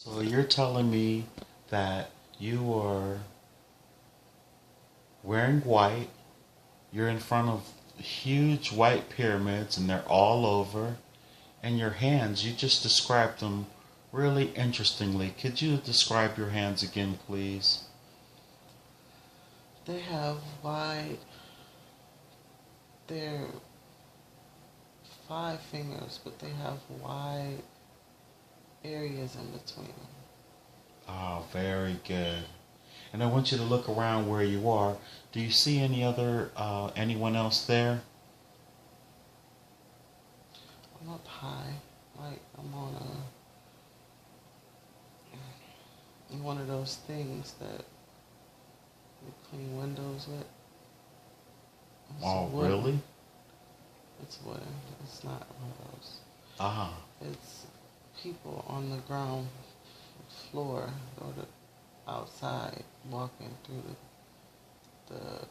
So you're telling me that you are wearing white, you're in front of huge white pyramids and they're all over, and your hands, you just described them really interestingly. Could you describe your hands again, please? They have wide, they're 5 fingers, but they have wide areas in between them. Ah, very good. And I want you to look around where you are. Do you see anyone else there? I'm up high, like I'm on one of those things that you clean windows with. Oh, really? It's wooden. It's not one of those. Ah. It's people on the ground floor or the outside walking through the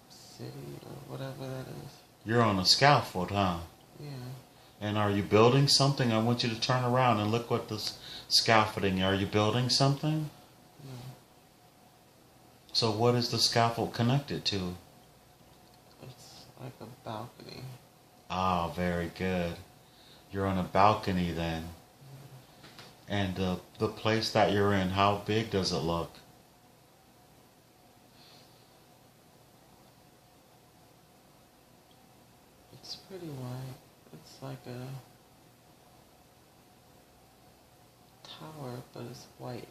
city or whatever that is. You're on a scaffold, huh? Yeah. And are you building something? I want you to turn around and look what this scaffolding. Are you building something? No. So what is the scaffold connected to? It's like a balcony. Ah, very good. You're on a balcony then. And the place that you're in, how big does it look? It's pretty wide. It's like a tower, but it's white.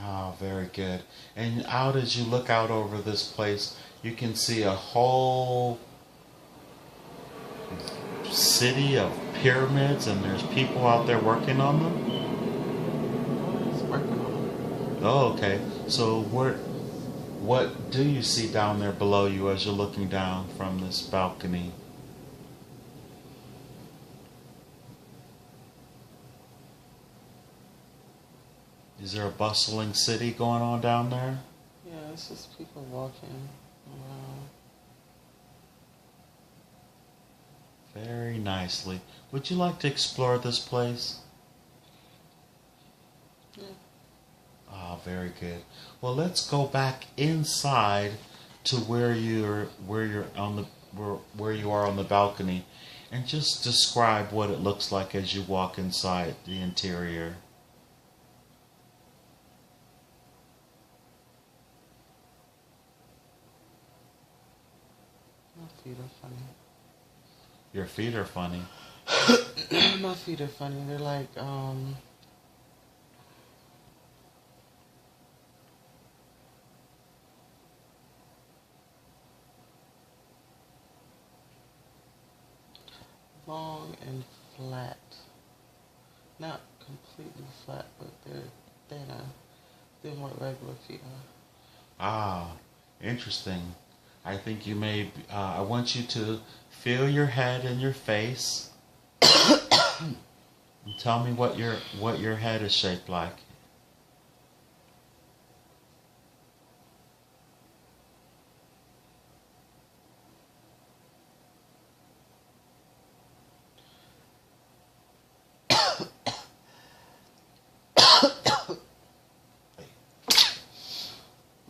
Oh, very good. And out as you look out over this place, you can see a whole city of pyramids, and there's people out there working on them? It's working on it. Oh, okay. So what do you see down there below you as you're looking down from this balcony? Is there a bustling city going on down there? Yeah, it's just people walking around. Very nicely. Would you like to explore this place? Yeah. Ah, very good. Well, let's go back inside to where you are on the balcony, and just describe what it looks like as you walk inside the interior. My feet are funny. Your feet are funny. My feet are funny. They're like, long and flat. Not completely flat, but they're thinner than what regular feet are. Ah, interesting. I think you may. I want you to feel your head and your face, and tell me what your head is shaped like.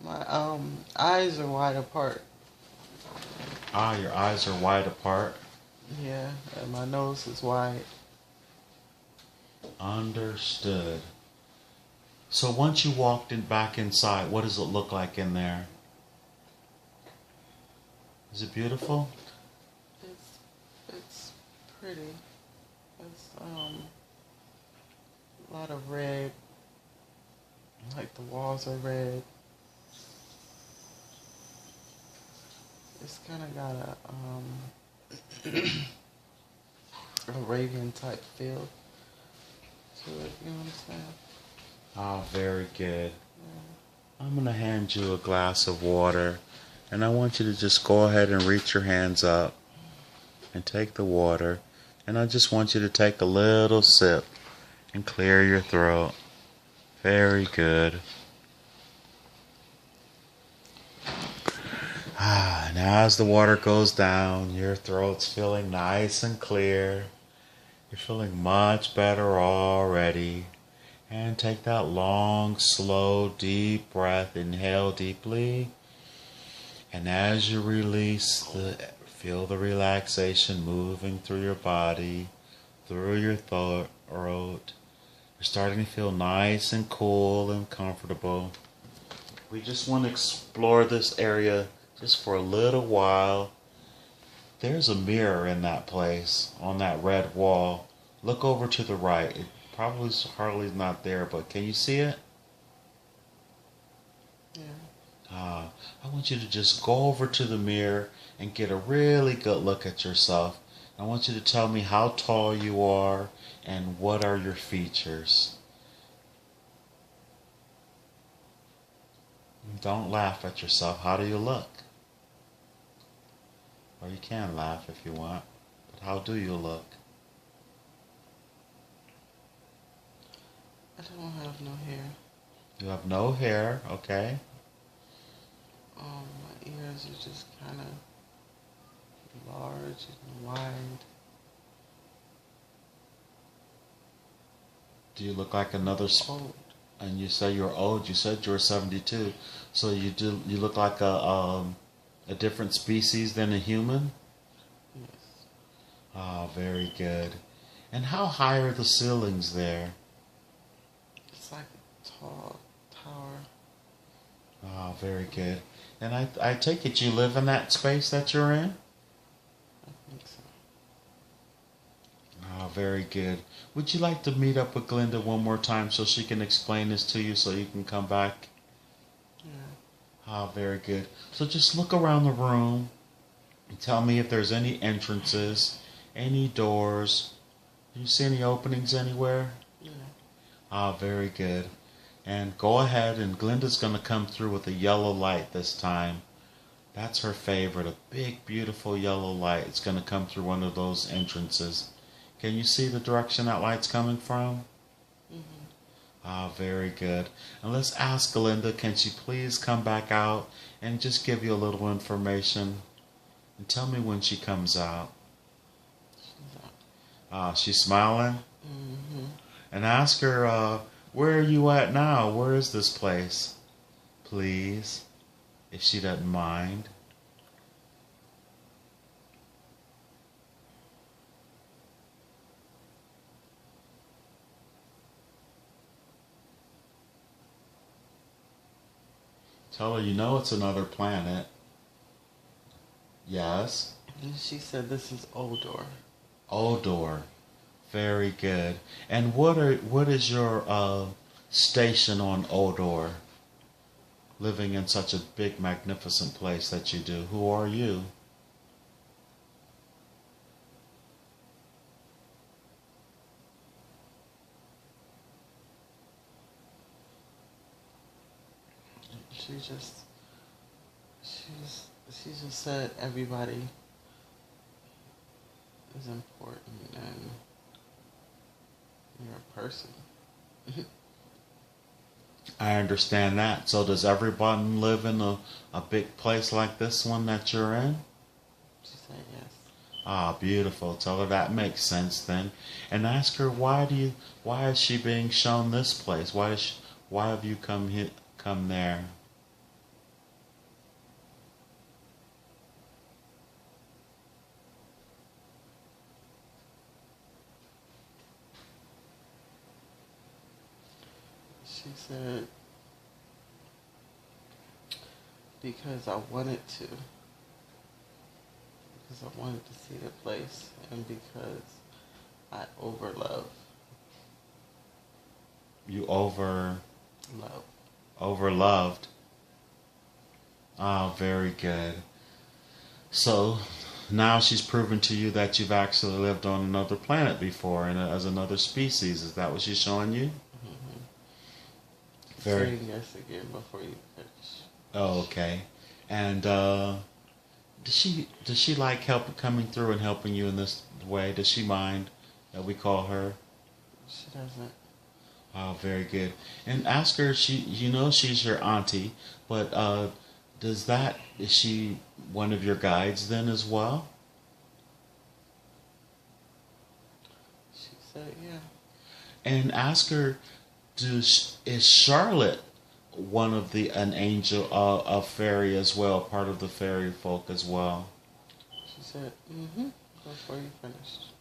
My eyes are wide apart. Ah, your eyes are wide apart. Yeah, and my nose is wide. Understood. So once you walked back inside, what does it look like in there? Is it beautiful? It's pretty. It's a lot of red. Like the walls are red. It's kind of got a Arabian type feel to it. You know what I'm saying? Ah, very good. Yeah. I'm going to hand you a glass of water, and I want you to just go ahead and reach your hands up and take the water, and I just want you to take a little sip and clear your throat. Very good. Now as the water goes down, your throat's feeling nice and clear. You're feeling much better already. And take that long, slow, deep breath. Inhale deeply. And as you release, feel the relaxation moving through your body, through your throat. You're starting to feel nice and cool and comfortable. We just want to explore this area just for a little while. There's a mirror in that place, on that red wall. Look over to the right. It probably hardly not there, but can you see it? Yeah. I want you to just go over to the mirror and get a really good look at yourself. I want you to tell me how tall you are and what are your features. Don't laugh at yourself. How do you look? Or you can laugh if you want, but how do you look? I don't have no hair. You have no hair, okay? My ears are just kind of large and wide. Do you look like another... Old. And you say you're old. You said you were 72. So you look like a different species than a human? Yes. Ah, very good. And how high are the ceilings there? It's like a tall tower. Ah, very good. And I take it you live in that space that you're in? I think so. Ah, very good. Would you like to meet up with Galinda one more time so she can explain this to you so you can come back? Yeah. Ah, very good. So just look around the room and tell me if there's any entrances, any doors. Do you see any openings anywhere? Yeah. Ah, very good. And go ahead, and Glinda's going to come through with a yellow light this time. That's her favorite, a big, beautiful yellow light. It's going to come through one of those entrances. Can you see the direction that light's coming from? Mm-hmm. Ah, very good. And let's ask Galinda, can she please come back out and just give you a little information? And tell me when she comes out. She's out. Ah, she's smiling? Mm-hmm. And ask her, where are you at now? Where is this place? Please, if she doesn't mind. Tell her you know it's another planet. Yes. And she said this is Odor. Odor. Very good. And what is your station on Odor? Living in such a big, magnificent place that you do. Who are you? She just said everybody is important and you're a person. I understand that. So does everyone live in a big place like this one that you're in? She said yes. Ah, beautiful. Tell her that makes sense then. And ask her why is she being shown this place? Why have you come there? She said because I wanted to. Because I wanted to see the place and because I overlove. You Love. overloved. Ah, very good. So now she's proven to you that you've actually lived on another planet before and as another species. Is that what she's showing you? Mm-hmm. Very. Say yes again before you finish. Oh, okay. And does she like coming through and helping you in this way? Does she mind that we call her? She doesn't. Oh, very good. And ask her. She's your auntie, but is she one of your guides then as well? She said, yeah. And ask her, is Charlotte one of an angel, a fairy as well, part of the fairy folk as well? She said, mm-hmm, before you finished.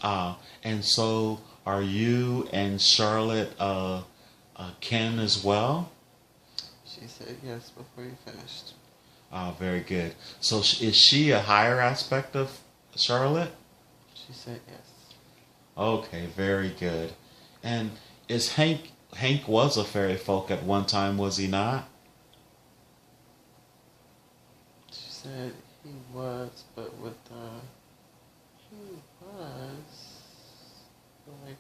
And so are you and Charlotte kin as well? She said, yes, before you finished. Very good. So is she a higher aspect of Charlotte? She said, yes. Okay, very good. And is Hank was a fairy folk at one time, was he not? She said he was, but with he was like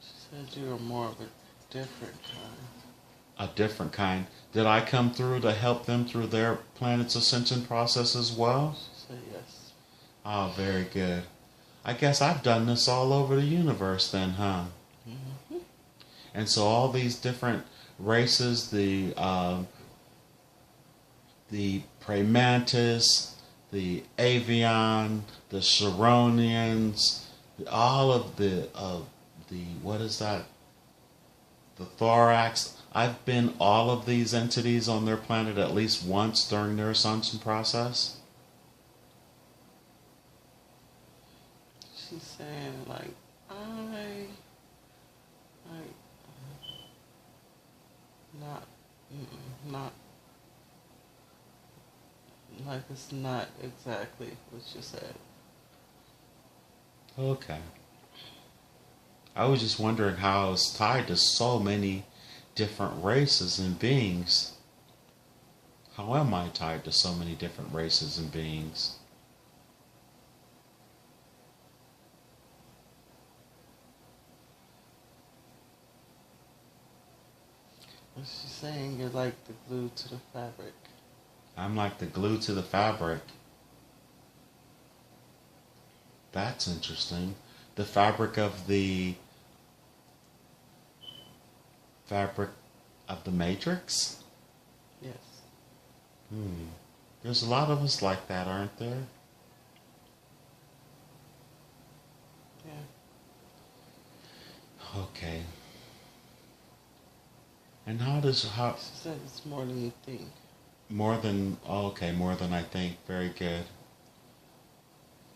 she said you were more of a different kind. A different kind. Did I come through to help them through their planet's ascension process as well? She said yes. Oh, very good. I guess I've done this all over the universe then, huh? Mm-hmm. And so all these different races, the praying mantis, the avian, the Charonians, all of the what is that? The thorax. I've been all of these entities on their planet at least once during their ascension process. She's saying like not like it's not exactly what you said. Okay. I was just wondering how it's tied to so many different races and beings. How am I tied to so many different races and beings? She's saying you're like the glue to the fabric. I'm like the glue to the fabric. That's interesting. The fabric of the Matrix? Yes. There's a lot of us like that, aren't there? Yeah. Okay. And how She said it's more than you think. more than I think. Very good.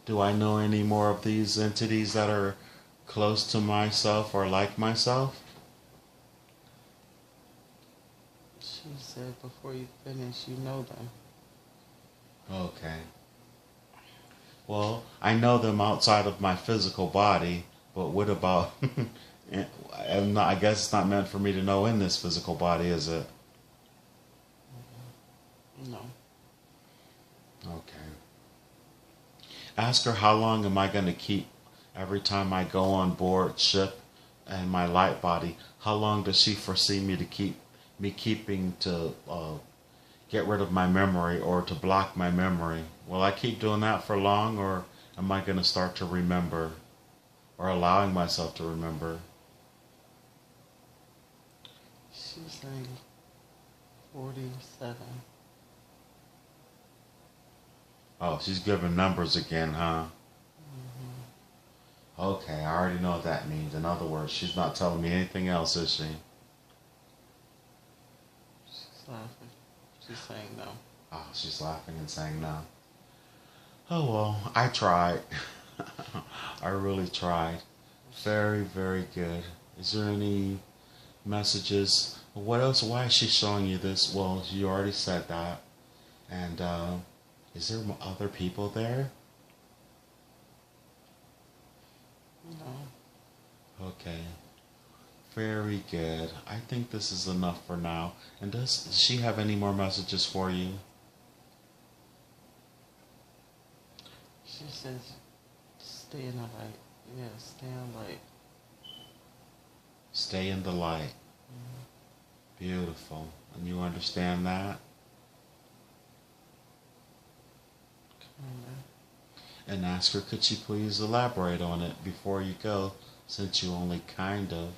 Do I know any more of these entities that are close to myself or like myself? She said before you finish, you know them. Okay. Well, I know them outside of my physical body, but what about... I guess it's not meant for me to know in this physical body, is it? No. Okay. Ask her how long am I going to keep every time I go on board ship and my light body. How long does she foresee me to keeping to get rid of my memory or to block my memory? Will I keep doing that for long, or am I going to start to remember or allowing myself to remember? She was saying 47. Oh, she's giving numbers again, huh? Mm-hmm. Okay, I already know what that means. In other words, she's not telling me anything else, is she? She's laughing. She's saying no. Oh, she's laughing and saying no. Oh, well, I tried. I really tried. Very, very good. Is there any messages? What else? Why is she showing you this? Well, you already said that. And is there other people there? No. Okay. Very good. I think this is enough for now. And does she have any more messages for you? She says, stay in the light. Yeah, stay in the light. Stay in the light. Mm-hmm. Beautiful. And you understand that? Kinda. And ask her, could she please elaborate on it before you go, since you only kind of.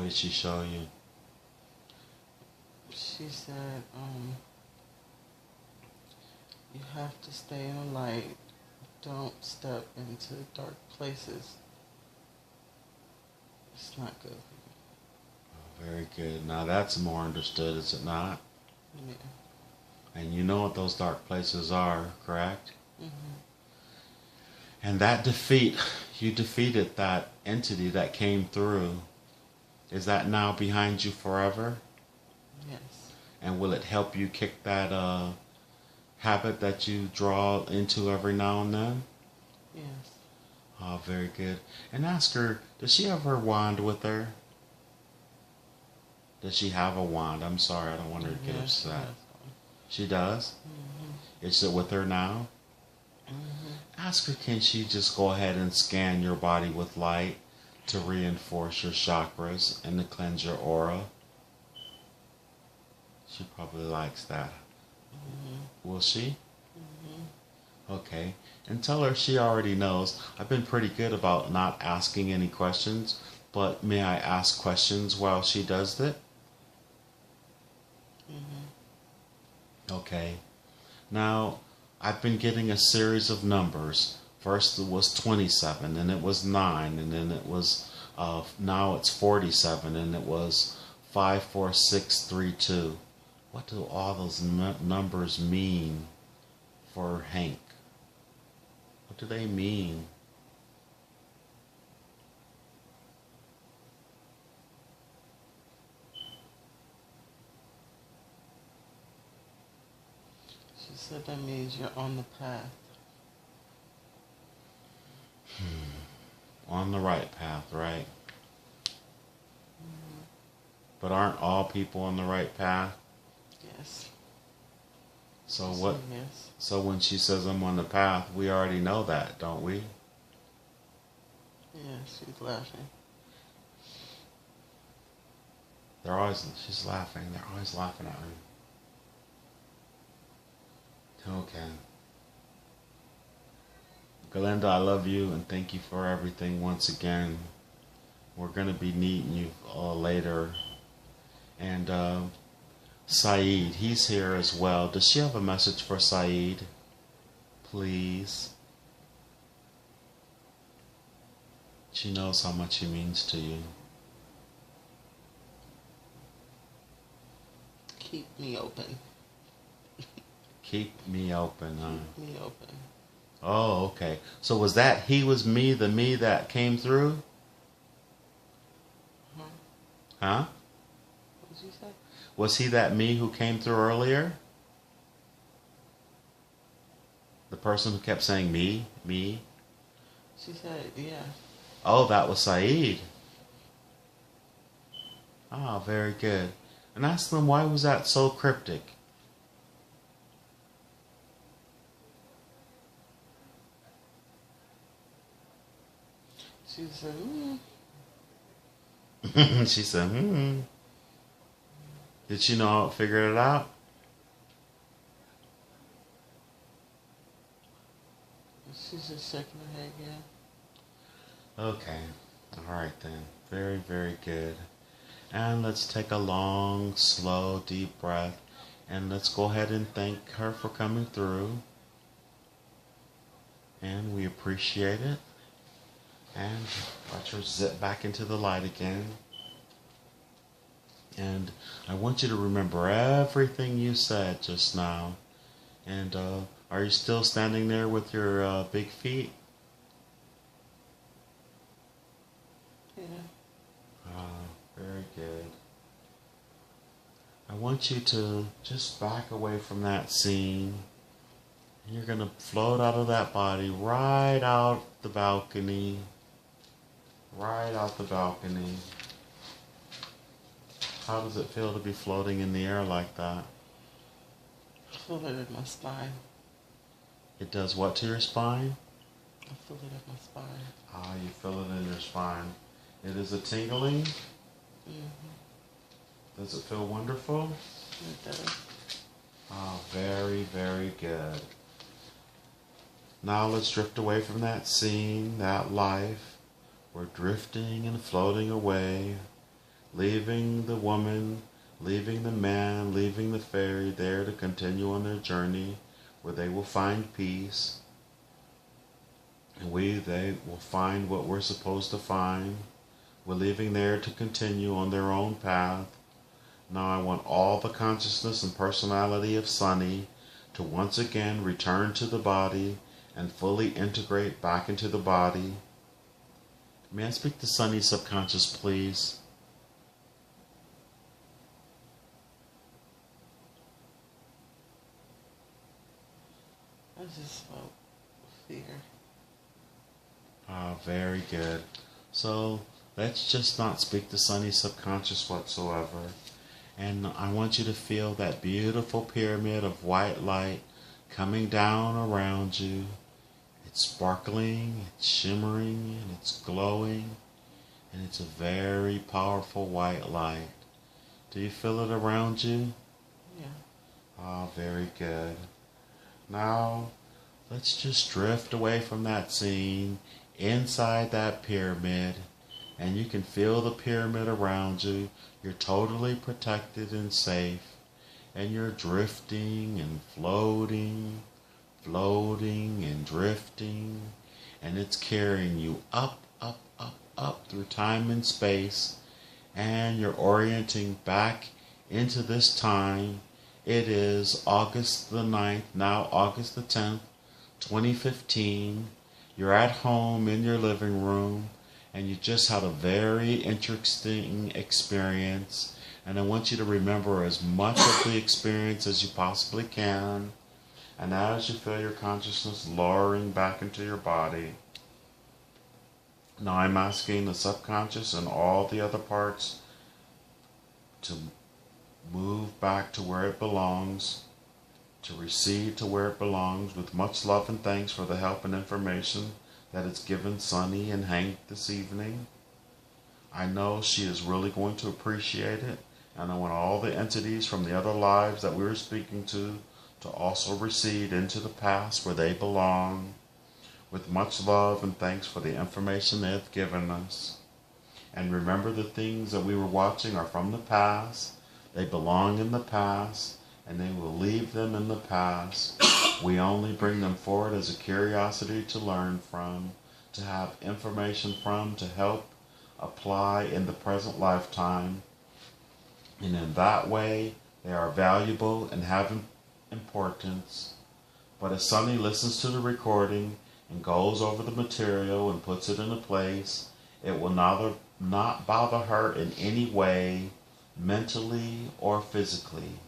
What did she show you? She said, you have to stay in the light. Don't step into dark places. It's not good. Oh, very good. Now that's more understood, is it not? Yeah. And you know what those dark places are, correct? Mm-hmm. And that defeat, you defeated that entity that came through. Is that now behind you forever? Yes. And will it help you kick that habit that you draw into every now and then? Yes. Oh, very good. And ask her, does she have her wand with her? Does she have a wand? I'm sorry, I don't want her to get upset. She does? Mm-hmm. Is it with her now? Mm-hmm. Ask her, can she just go ahead and scan your body with light to reinforce your chakras and to cleanse your aura? She probably likes that. Mm-hmm. Will she? Mm-hmm. Okay. And tell her she already knows. I've been pretty good about not asking any questions, but may I ask questions while she does it? Mm-hmm. Okay. Now, I've been getting a series of numbers. First it was 27, and it was 9, and then it was, now it's 47, and it was 54632. What do all those numbers mean for Hank? What do they mean? She said that means you're on the path. On the right path, right? Mm-hmm. But aren't all people on the right path? Yes. So what? Yes. So when she says I'm on the path, we already know that, don't we? Yeah, she's laughing. She's laughing. They're always laughing at me. Okay. Galinda, I love you and thank you for everything once again. We're going to be meeting you later. And Saeed, he's here as well. Does she have a message for Saeed? Please. She knows how much he means to you. Keep me open. Keep me open, huh? Keep me open. Oh, okay. So was that he was me, the me that came through? Huh? What did you say? Was he that me who came through earlier? The person who kept saying me, me? She said, yeah. Oh, that was Saeed. Ah, very good. And ask them, why was that so cryptic? She said, She said, Did she know how to figure it out? She's just shaking her head, yeah. Okay. All right then. Very, very good. And let's take a long, slow, deep breath. And let's go ahead and thank her for coming through. And we appreciate it. And watch her zip back into the light again. And I want you to remember everything you said just now. And are you still standing there with your big feet? Yeah. Very good. I want you to just back away from that scene. And you're going to float out of that body right out the balcony. Right out the balcony. How does it feel to be floating in the air like that? I feel it in my spine. It does what to your spine? I feel it in my spine. Ah, you feel it in your spine. It is a tingling? Mm-hmm. Does it feel wonderful? It does. Ah, very, very good. Now let's drift away from that scene, that life. We're drifting and floating away. leaving the woman, leaving the man, leaving the fairy there to continue on their journey where they will find peace. And they will find what we're supposed to find. We're leaving there to continue on their own path. Now I want all the consciousness and personality of Sunni to once again return to the body and fully integrate back into the body. May I speak to Sunni subconscious, please? I just felt fear. Ah, very good. So let's just not speak to Sunni subconscious whatsoever. And I want you to feel that beautiful pyramid of white light coming down around you. It's sparkling, it's shimmering, and it's glowing. And it's a very powerful white light. Do you feel it around you? Yeah. Ah, very good. Now, let's just drift away from that scene inside that pyramid. And you can feel the pyramid around you. You're totally protected and safe. And you're drifting and floating, floating and drifting. And it's carrying you up, up, up, up through time and space. And you're orienting back into this time. It is August the 9th, now August the 10th, 2015. You're at home in your living room. And you just had a very interesting experience. And I want you to remember as much of the experience as you possibly can. And as you feel your consciousness lowering back into your body, now I'm asking the subconscious and all the other parts to move back to where it belongs, to recede to where it belongs with much love and thanks for the help and information that it's given Sunni and Hank this evening. I know she is really going to appreciate it, and I want all the entities from the other lives that we were speaking to also recede into the past where they belong, with much love and thanks for the information they have given us. And remember, the things that we were watching are from the past. They belong in the past, and they will leave them in the past. We only bring them forward as a curiosity to learn from, to have information from, to help apply in the present lifetime. And in that way, they are valuable and have importance. But as Sunni listens to the recording and goes over the material and puts it in a place, it will not bother her in any way, mentally or physically.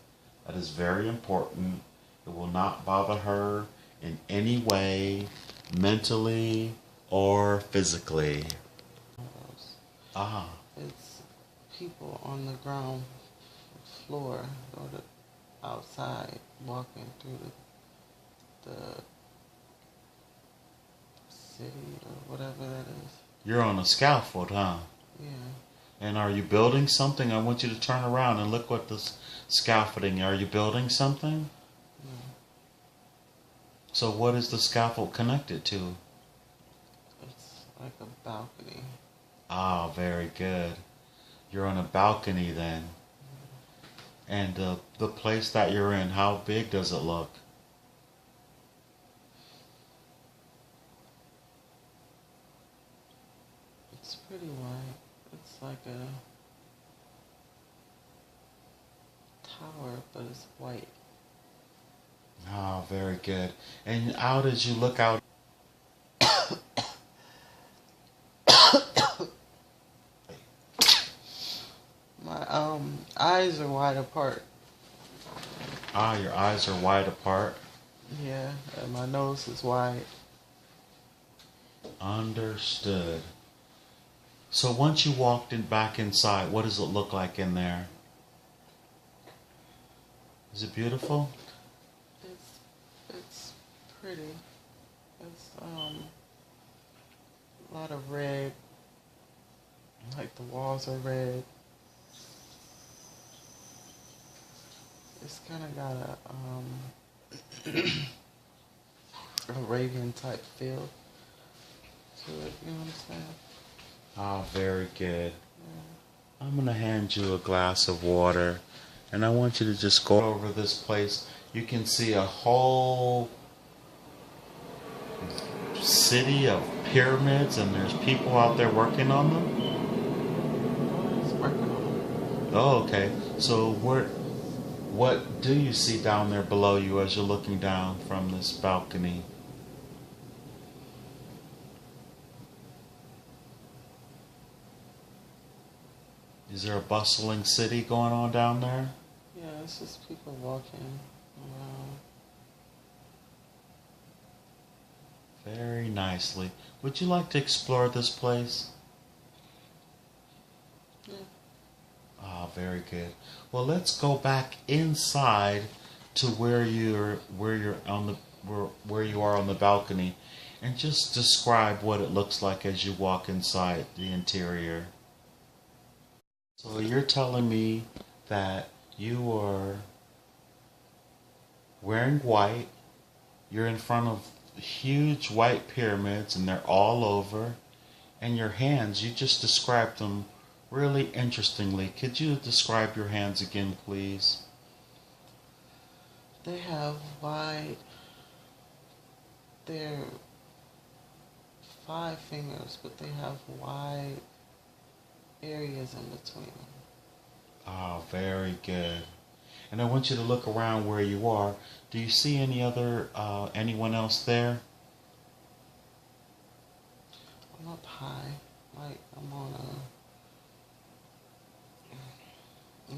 That is very important. It will not bother her in any way, mentally or physically. Ah. It's people on the ground floor or the outside walking through the city or whatever that is. You're on a scaffold, huh? Yeah. And are you building something? I want you to turn around and look what this scaffolding. Are you building something? No. So what is the scaffold connected to? It's like a balcony. Ah, very good. You're on a balcony then. And the place that you're in, how big does it look? It's pretty wide. It's like a tower, but it's white. Ah, very good. And out as you look out, My eyes are wide apart. ah, your eyes are wide apart. Yeah, and my nose is wide. Understood. So once you walked back inside, what does it look like in there? Is it beautiful? It's pretty. It's a lot of red. Like the walls are red. It's kind of got a Arabian type feel to it. You know what I'm saying? Ah, very good. Yeah. I'm going to hand you a glass of water, and I want you to just go over this place. You can see a whole city of pyramids, and there's people out there working on them. It's working on it. Oh, okay. So what do you see down there below you as you're looking down from this balcony? Is there a bustling city going on down there? Yeah, it's just people walking around. Very nicely. Would you like to explore this place? Yeah. Ah, very good. Well, let's go back inside to where you are on the balcony, and just describe what it looks like as you walk inside the interior. So you're telling me that you are wearing white, you're in front of huge white pyramids, and they're all over, and your hands, you just described them really interestingly. Could you describe your hands again, please? They have wide, they're 5 fingers, but they have wide areas in between them. Ah, very good. And I want you to look around where you are. Do you see anyone else there? I'm up high, like I'm on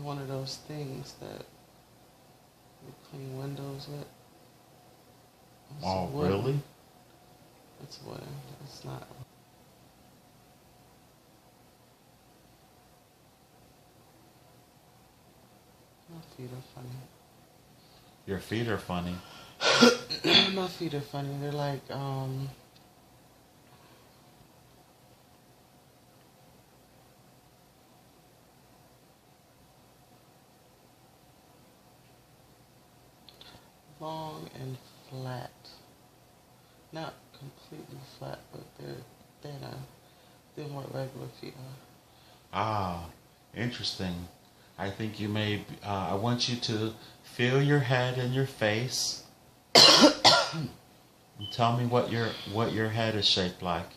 one of those things that you clean windows with. It's Oh, wooden. really? It's wooden. It's not. My feet are funny. Your feet are funny. My feet are funny. They're like, long and flat. Not completely flat, but they're thinner than what regular feet are. Ah, interesting. I think you may. I want you to feel your head and your face, and tell me what your head is shaped like.